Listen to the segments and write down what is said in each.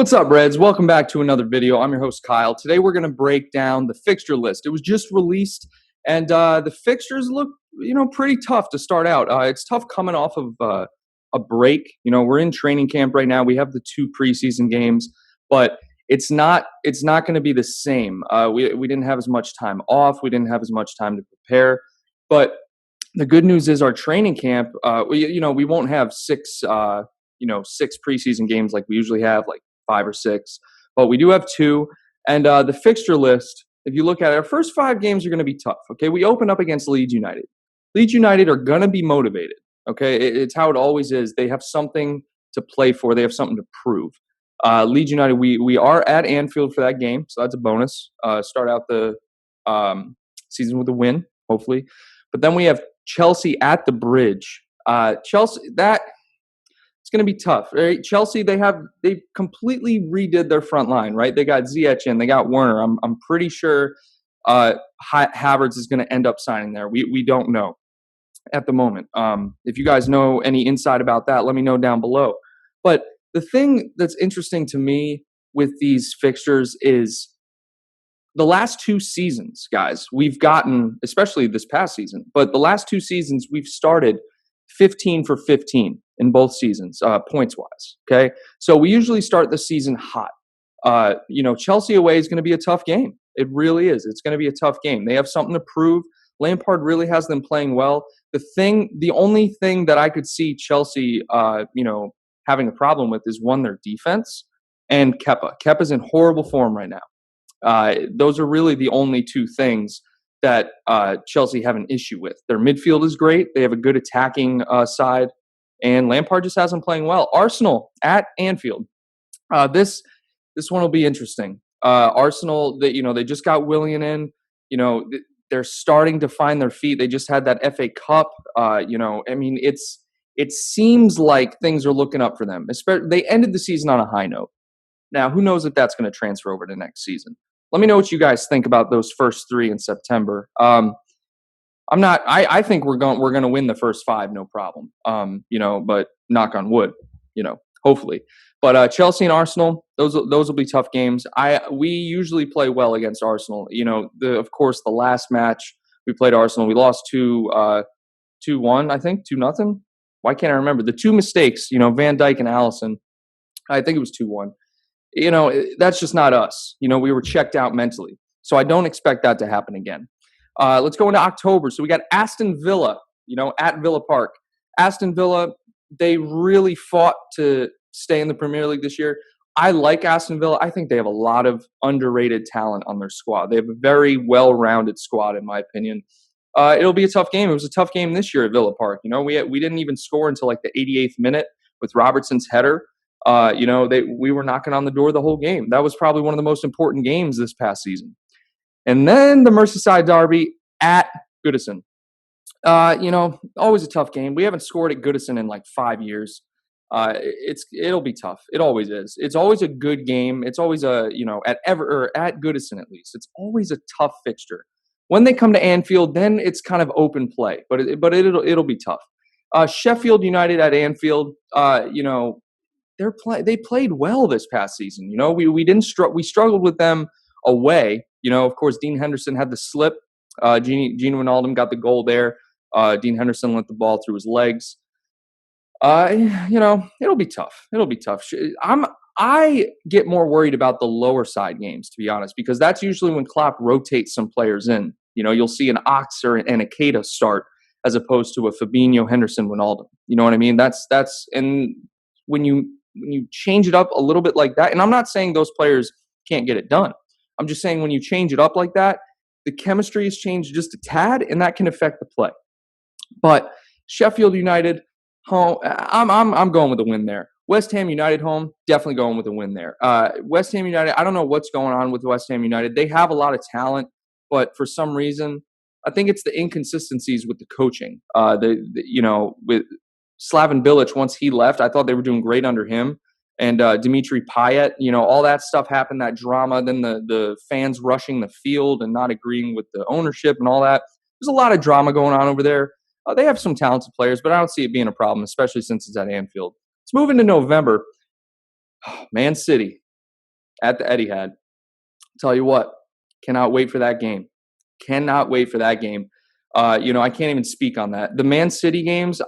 What's up, Reds? Welcome back to another video. I'm your host, Kyle. Today we're going to break down the fixture list. It was just released, and the fixtures look, pretty tough to start out. It's tough coming off of a break. We're in training camp right now. We have the 2 preseason games, but it's not going to be the same. We didn't have as much time off. We didn't have as much time to prepare. But the good news is our training camp. We won't have 6 preseason games like we usually have, like 5 or 6, but we do have 2. And the fixture list, if you look at it, our first 5 games are going to be tough. Okay, we open up against Leeds United. Leeds United are going to be motivated. Okay, it's how it always is. They have something to play for. They have something to prove. Leeds United, we are at Anfield for that game, so that's a bonus. Start out the season with a win, hopefully. But then we have Chelsea at the Bridge. Chelsea, it's going to be tough, right? Chelsea, they completely redid their front line, right? They got Ziyech in, they got Werner. I'm pretty sure Havertz is going to end up signing there. We don't know at the moment. If you guys know any insight about that, let me know down below. But the thing that's interesting to me with these fixtures is the last 2 seasons, guys, we've gotten, especially this past season, but the last 2 seasons we've started 15 for 15 in both seasons, points-wise, okay? So we usually start the season hot. Chelsea away is going to be a tough game. It really is. It's going to be a tough game. They have something to prove. Lampard really has them playing well. The only thing that I could see Chelsea, having a problem with is, one, their defense, and Kepa. Kepa's in horrible form right now. Those are really the only 2 things that Chelsea have an issue with. Their midfield is great. They have a good attacking side, and Lampard just has them playing well. Arsenal at Anfield. This one will be interesting. Arsenal, they just got Willian in. They're starting to find their feet. They just had that FA Cup. It seems like things are looking up for them. They ended the season on a high note. Now, who knows if that's going to transfer over to next season? Let me know what you guys think about those first 3 in September. I think we're going to win the first 5, no problem. But knock on wood, hopefully. But Chelsea and Arsenal, those will be tough games. We usually play well against Arsenal. Of course, the last match we played Arsenal, we lost 2-1, I think, 2-0. Why can't I remember? The 2 mistakes, Van Dijk and Alisson, I think it was 2-1. That's just not us. We were checked out mentally. So I don't expect that to happen again. Let's go into October. So we got Aston Villa, at Villa Park. Aston Villa, they really fought to stay in the Premier League this year. I like Aston Villa. I think they have a lot of underrated talent on their squad. They have a very well-rounded squad, in my opinion. It'll be a tough game. It was a tough game this year at Villa Park. We didn't even score until like the 88th minute with Robertson's header. We were knocking on the door the whole game. That was probably one of the most important games this past season. And then the Merseyside derby at Goodison. Always a tough game. We haven't scored at Goodison in like 5 years. It'll be tough. It always is. It's always a good game. It's always at Goodison at least. It's always a tough fixture. When they come to Anfield, then it's kind of open play, but it'll be tough. Sheffield United at Anfield. They played well this past season. We struggled with them away. Of course, Dean Henderson had the slip. Gini Wijnaldum got the goal there. Dean Henderson let the ball through his legs. It'll be tough. It'll be tough. I get more worried about the lower side games, to be honest, because that's usually when Klopp rotates some players in. You'll see an Ox or an Akeda start as opposed to a Fabinho, Henderson, Wijnaldum. You know what I mean? And when you change it up a little bit like that, and I'm not saying those players can't get it done. I'm just saying when you change it up like that, the chemistry has changed just a tad, and that can affect the play. But Sheffield United home, I'm going with a win there. West Ham United home, definitely going with a win there. West Ham United, I don't know what's going on with West Ham United. They have a lot of talent, but for some reason, I think it's the inconsistencies with the coaching. With Slaven Bilic, once he left, I thought they were doing great under him. And Dimitri Payet, all that stuff happened, that drama, then the fans rushing the field and not agreeing with the ownership and all that. There's a lot of drama going on over there. They have some talented players, but I don't see it being a problem, especially since it's at Anfield. Let's move into November. Man City. at the Etihad. Tell you what, cannot wait for that game. Cannot wait for that game. I can't even speak on that. The Man City games,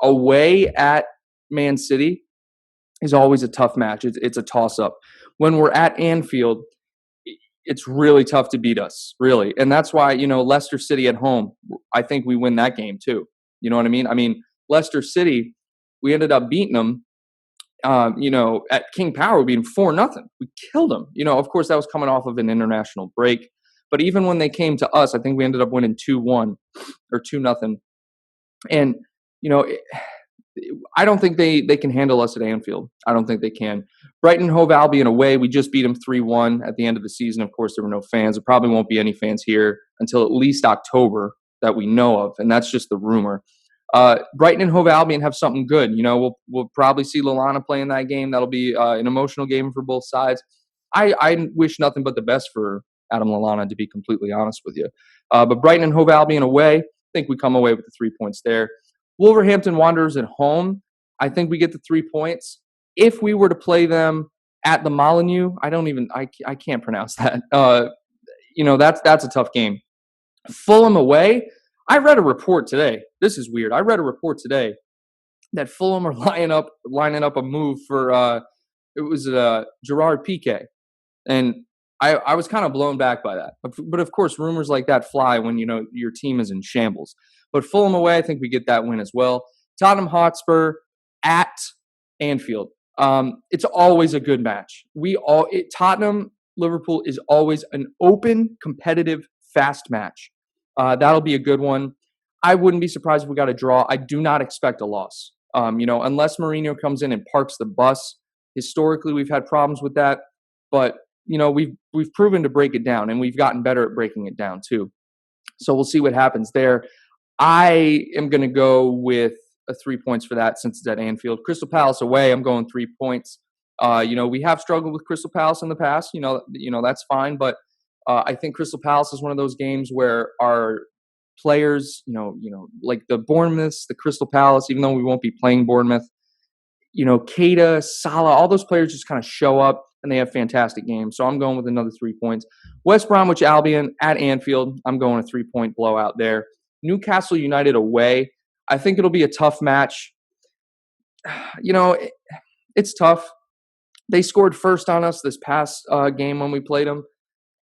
away at Man City is always a tough match. It's a toss-up. When we're at Anfield, it's really tough to beat us, really. And that's why, Leicester City at home, I think we win that game too. You know what I mean? I mean, Leicester City, we ended up beating them, at King Power, we beat them 4-0. We killed them. Of course, that was coming off of an international break. But even when they came to us, I think we ended up winning 2-1 or 2-0. And, I don't think they can handle us at Anfield. I don't think they can. Brighton Hove Albion away, we just beat them 3-1 at the end of the season. Of course, there were no fans. There probably won't be any fans here until at least October that we know of, and that's just the rumor. Brighton and Hove Albion have something good. We'll probably see Lallana play in that game. That'll be an emotional game for both sides. I wish nothing but the best for Adam Lallana, to be completely honest with you. But Brighton and Hove Albion away, I think we come away with the 3 points there. Wolverhampton Wanderers at home, I think we get the 3 points. If we were to play them at the Molineux, I can't pronounce that. That's a tough game. Fulham away, I read a report today. This is weird. I read a report today that Fulham are lining up a move for Gerard Piqué, and I was kind of blown back by that. But of course, rumors like that fly when your team is in shambles. But Fulham away, I think we get that win as well. Tottenham Hotspur at Anfield. It's always a good match. Tottenham Liverpool is always an open, competitive, fast match. That'll be a good one. I wouldn't be surprised if we got a draw. I do not expect a loss. Unless Mourinho comes in and parks the bus. Historically, we've had problems with that, but we've proven to break it down, and we've gotten better at breaking it down too. So we'll see what happens there. I am going to go with a 3 points for that since it's at Anfield. Crystal Palace away, I'm going 3 points. We have struggled with Crystal Palace in the past. That's fine, but I think Crystal Palace is one of those games where our players, like the Bournemouths, the Crystal Palace, even though we won't be playing Bournemouth, Keita, Salah, all those players just kind of show up and they have fantastic games. So I'm going with another 3 points. West Bromwich Albion at Anfield, I'm going a 3-point blowout there. Newcastle United away, I think it'll be a tough match. It's tough. They scored first on us this past game when we played them.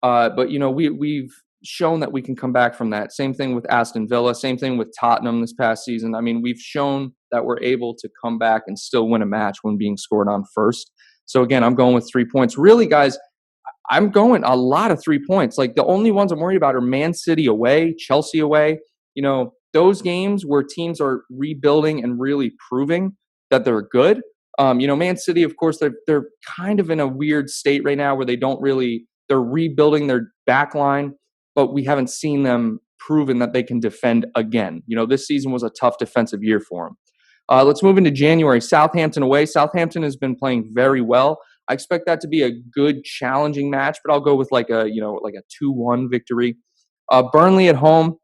But we've shown that we can come back from that. Same thing with Aston Villa. Same thing with Tottenham this past season. I mean, we've shown that we're able to come back and still win a match when being scored on first. So again, I'm going with 3 points. Really, guys, I'm going a lot of 3 points. Like the only ones I'm worried about are Man City away, Chelsea away. Those games where teams are rebuilding and really proving that they're good. Man City, of course, they're kind of in a weird state right now where they're rebuilding their back line, but we haven't seen them proven that they can defend again. This season was a tough defensive year for them. Let's move into January. Southampton away. Southampton has been playing very well. I expect that to be a good, challenging match, but I'll go with like a 2-1 victory. Burnley at home.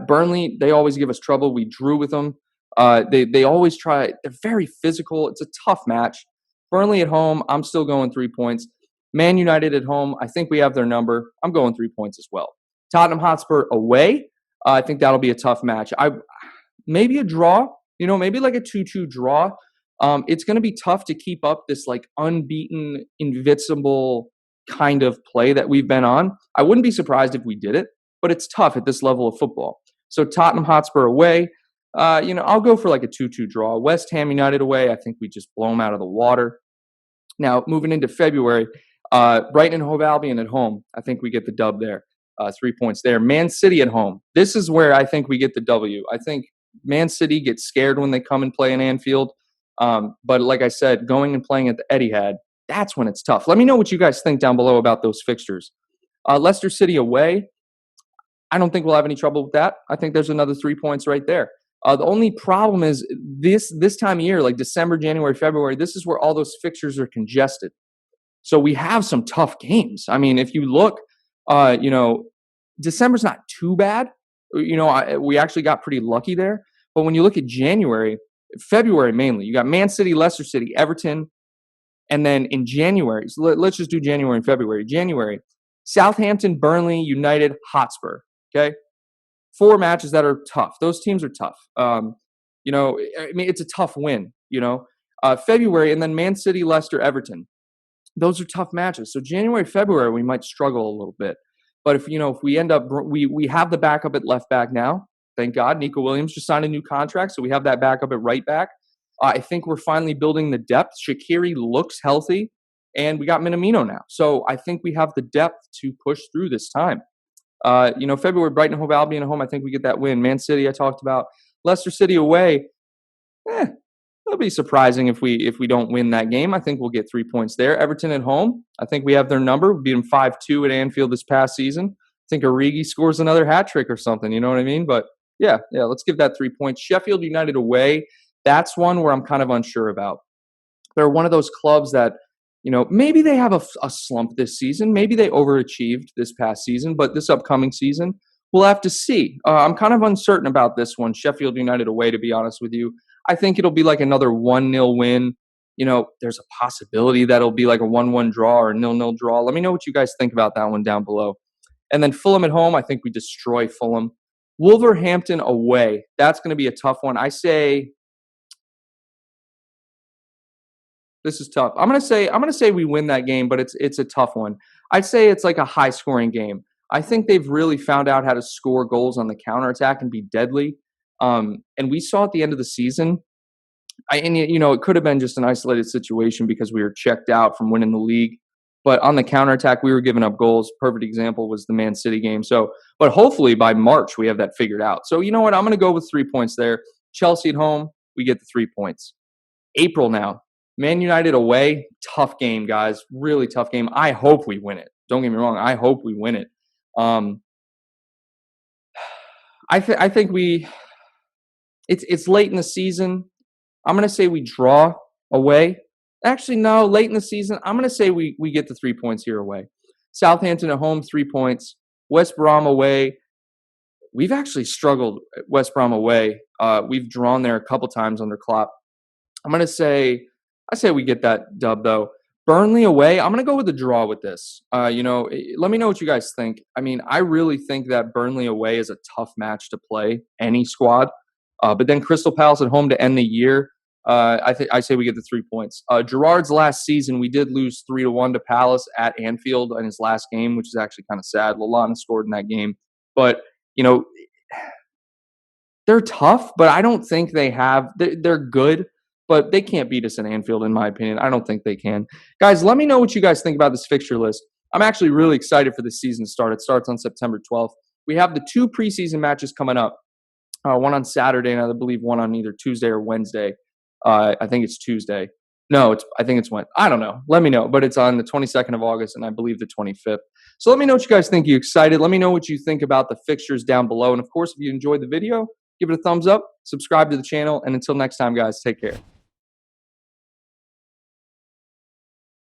Burnley, they always give us trouble. We drew with them. They always try. They're very physical. It's a tough match. Burnley at home, I'm still going 3 points. Man United at home, I think we have their number. I'm going 3 points as well. Tottenham Hotspur away, I think that'll be a tough match. Maybe a draw, maybe like a 2-2 draw. It's going to be tough to keep up this like unbeaten, invincible kind of play that we've been on. I wouldn't be surprised if we did it, but it's tough at this level of football. So Tottenham Hotspur away, I'll go for like a 2-2 draw. West Ham United away, I think we just blow them out of the water. Now, moving into February, Brighton and Hove Albion at home, I think we get the dub there. 3 points there. Man City at home. This is where I think we get the W. I think Man City gets scared when they come and play in Anfield. But like I said, going and playing at the Etihad, that's when it's tough. Let me know what you guys think down below about those fixtures. Leicester City away, I don't think we'll have any trouble with that. I think there's another 3 points right there. The only problem is this time of year, like December, January, February, this is where all those fixtures are congested. So we have some tough games. I mean, if you look, December's not too bad. We actually got pretty lucky there. But when you look at January, February mainly, you got Man City, Leicester City, Everton, And then in January, so let's just do January and February. January, Southampton, Burnley, United, Hotspur. Okay, 4 matches that are tough. Those teams are tough. I mean, it's a tough win. February, and then Man City, Leicester, Everton. Those are tough matches. So January, February, we might struggle a little bit. But if we end up, we have the backup at left back now. Thank God, Nico Williams just signed a new contract, so we have that backup at right back. I think we're finally building the depth. Shaqiri looks healthy, and we got Minamino now. So I think we have the depth to push through this time. February, Brighton, Hove Albion at home. I think we get that win. Man City, I talked about. Leicester City away. It'll be surprising if we don't win that game. I think we'll get 3 points there. Everton at home. I think we have their number. We beat them 5-2 at Anfield this past season. I think Origi scores another hat trick or something. You know what I mean? But yeah, let's give that 3 points. Sheffield United away. That's one where I'm kind of unsure about. They're one of those clubs that, maybe they have a slump this season. Maybe they overachieved this past season, but this upcoming season, we'll have to see. I'm kind of uncertain about this one, Sheffield United away, to be honest with you. I think it'll be like another 1-0 win. There's a possibility that it'll be like a 1-1 draw or a 0-0 draw. Let me know what you guys think about that one down below. And then Fulham at home, I think we destroy Fulham. Wolverhampton away, that's going to be a tough one. I say this is tough. I'm gonna say we win that game, but it's a tough one. I'd say it's like a high scoring game. I think they've really found out how to score goals on the counterattack and be deadly. And we saw at the end of the season, it could have been just an isolated situation because we were checked out from winning the league. But on the counterattack, we were giving up goals. Perfect example was the Man City game. So, but hopefully by March, we have that figured out. So you know what? I'm going to go with 3 points there. Chelsea at home, we get the 3 points. April now. Man United away, tough game, guys. Really tough game. I hope we win it. Don't get me wrong. I hope we win it. I think it's late in the season. I'm going to say we draw away. Actually, no, late in the season, I'm going to say we get the 3 points here away. Southampton at home, 3 points. West Brom away. We've actually struggled at West Brom away. We've drawn there a couple times under Klopp. I'm going to say we get that dub, though. Burnley away, I'm going to go with a draw with this. Let me know what you guys think. I mean, I really think that Burnley away is a tough match to play, any squad. But then Crystal Palace at home to end the year, I say we get the 3 points. Gerrard's last season, we did lose 3-1 to Palace at Anfield in his last game, which is actually kind of sad. Lallana scored in that game. But, they're tough, but I don't think they're good. But they can't beat us in Anfield, in my opinion. I don't think they can. Guys, let me know what you guys think about this fixture list. I'm actually really excited for this season to start. It starts on September 12th. We have the 2 preseason matches coming up. One on Saturday, and I believe one on either Tuesday or Wednesday. I think it's Tuesday. No, I think it's Wednesday. I don't know. Let me know. But it's on the 22nd of August, and I believe the 25th. So let me know what you guys think. You excited? Let me know what you think about the fixtures down below. And, of course, if you enjoyed the video, give it a thumbs up, subscribe to the channel, and until next time, guys, take care.